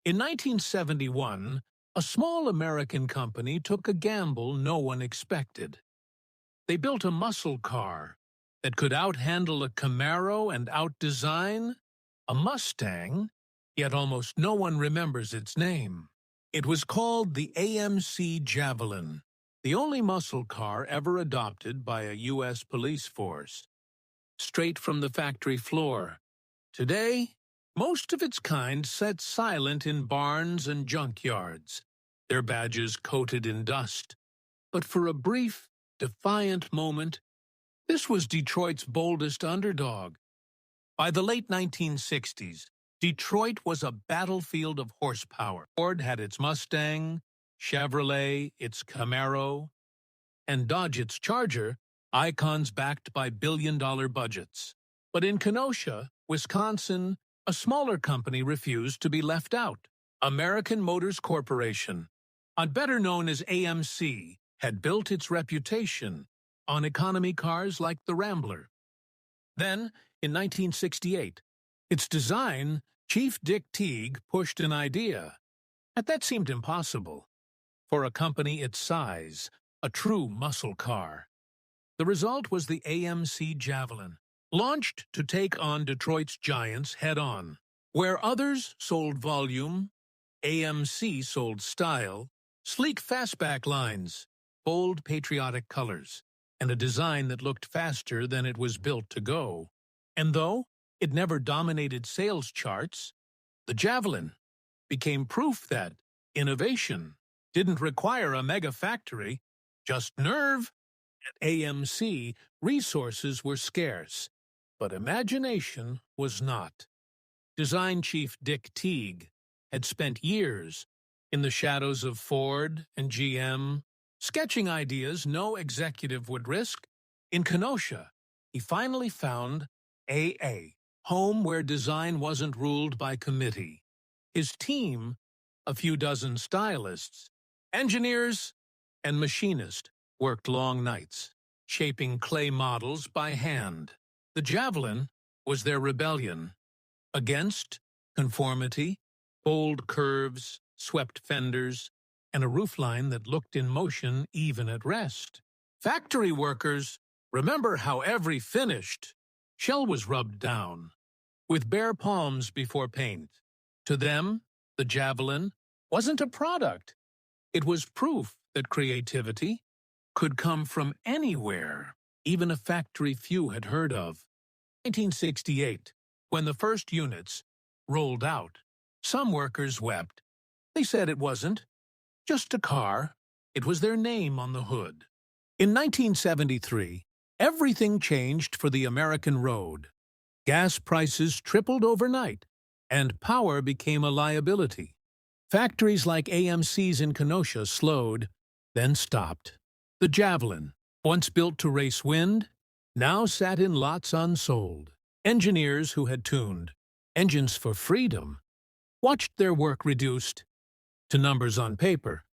In 1971, a small American company took a gamble no one expected. They built a muscle car that could out-handle a Camaro and out-design a Mustang, yet almost no one remembers its name. It was called the AMC Javelin, the only muscle car ever adopted by a U.S. police force. Straight from the factory floor. Today, most of its kind sat silent in barns and junkyards, their badges coated in dust. But for a brief, defiant moment, this was Detroit's boldest underdog. By the late 1960s, Detroit was a battlefield of horsepower. Ford had its Mustang, Chevrolet its Camaro, and Dodge its Charger, icons backed by billion-dollar budgets. But in Kenosha, Wisconsin, a smaller company refused to be left out. American Motors Corporation, better known as AMC, had built its reputation on economy cars like the Rambler. Then, in 1968, its design, Chief Dick Teague pushed an idea. That seemed impossible. For a company its size, a true muscle car. The result was the AMC Javelin, launched to take on Detroit's giants head-on. Where others sold volume, AMC sold style, sleek fastback lines, bold patriotic colors, and a design that looked faster than it was built to go. And though it never dominated sales charts, the Javelin became proof that innovation didn't require a mega factory, just nerve. At AMC, resources were scarce, but imagination was not. Design chief Dick Teague had spent years in the shadows of Ford and GM, sketching ideas no executive would risk. In Kenosha, he finally found AA, home where design wasn't ruled by committee. His team, a few dozen stylists, engineers, and machinists, worked long nights, shaping clay models by hand. The Javelin was their rebellion against conformity, bold curves, swept fenders, and a roofline that looked in motion even at rest. Factory workers remember how every finished shell was rubbed down, with bare palms before paint. To them, the Javelin wasn't a product. It was proof that creativity could come from anywhere, even a factory few had heard of. 1968, when the first units rolled out, some workers wept. They said it wasn't just a car, it was their name on the hood. In 1973, everything changed for the American road. Gas prices tripled overnight, and power became a liability. Factories like AMC's in Kenosha slowed, then stopped. The Javelin, once built to race wind, now sat in lots unsold. Engineers who had tuned engines for freedom watched their work reduced to numbers on paper.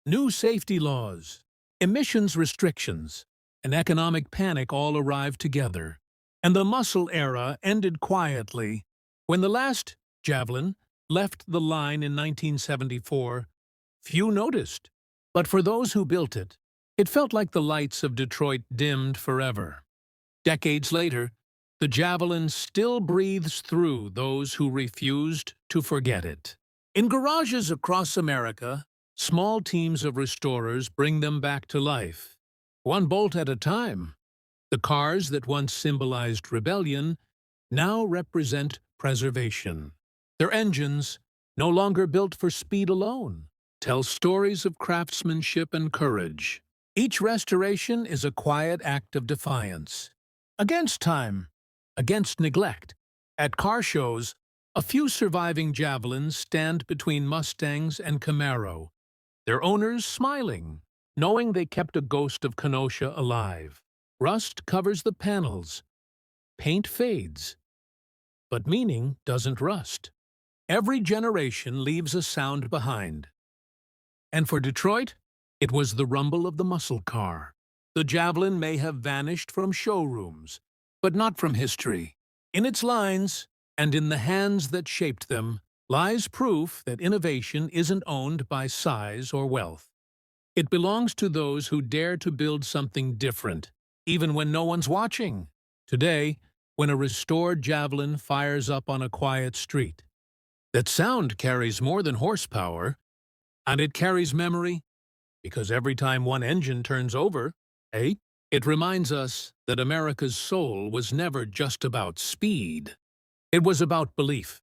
New safety laws, emissions restrictions, and economic panic all arrived together, and the muscle era ended quietly. When the last Javelin left the line in 1974, few noticed, but for those who built it, it felt like the lights of Detroit dimmed forever. Decades later, the Javelin still breathes through those who refused to forget it. In garages across America, small teams of restorers bring them back to life, one bolt at a time. The cars that once symbolized rebellion now represent preservation. Their engines, no longer built for speed alone, tell stories of craftsmanship and courage. Each restoration is a quiet act of defiance. Against time, against neglect. At car shows, a few surviving Javelins stand between Mustangs and Camaro, their owners smiling, knowing they kept a ghost of Kenosha alive. Rust covers the panels. Paint fades. But meaning doesn't rust. Every generation leaves a sound behind. And for Detroit, it was the rumble of the muscle car. The Javelin may have vanished from showrooms, but not from history. In its lines, and in the hands that shaped them, lies proof that innovation isn't owned by size or wealth. It belongs to those who dare to build something different, even when no one's watching. Today, when a restored Javelin fires up on a quiet street, that sound carries more than horsepower, and it carries memory, because every time one engine turns over, eh? It reminds us that America's soul was never just about speed. It was about belief.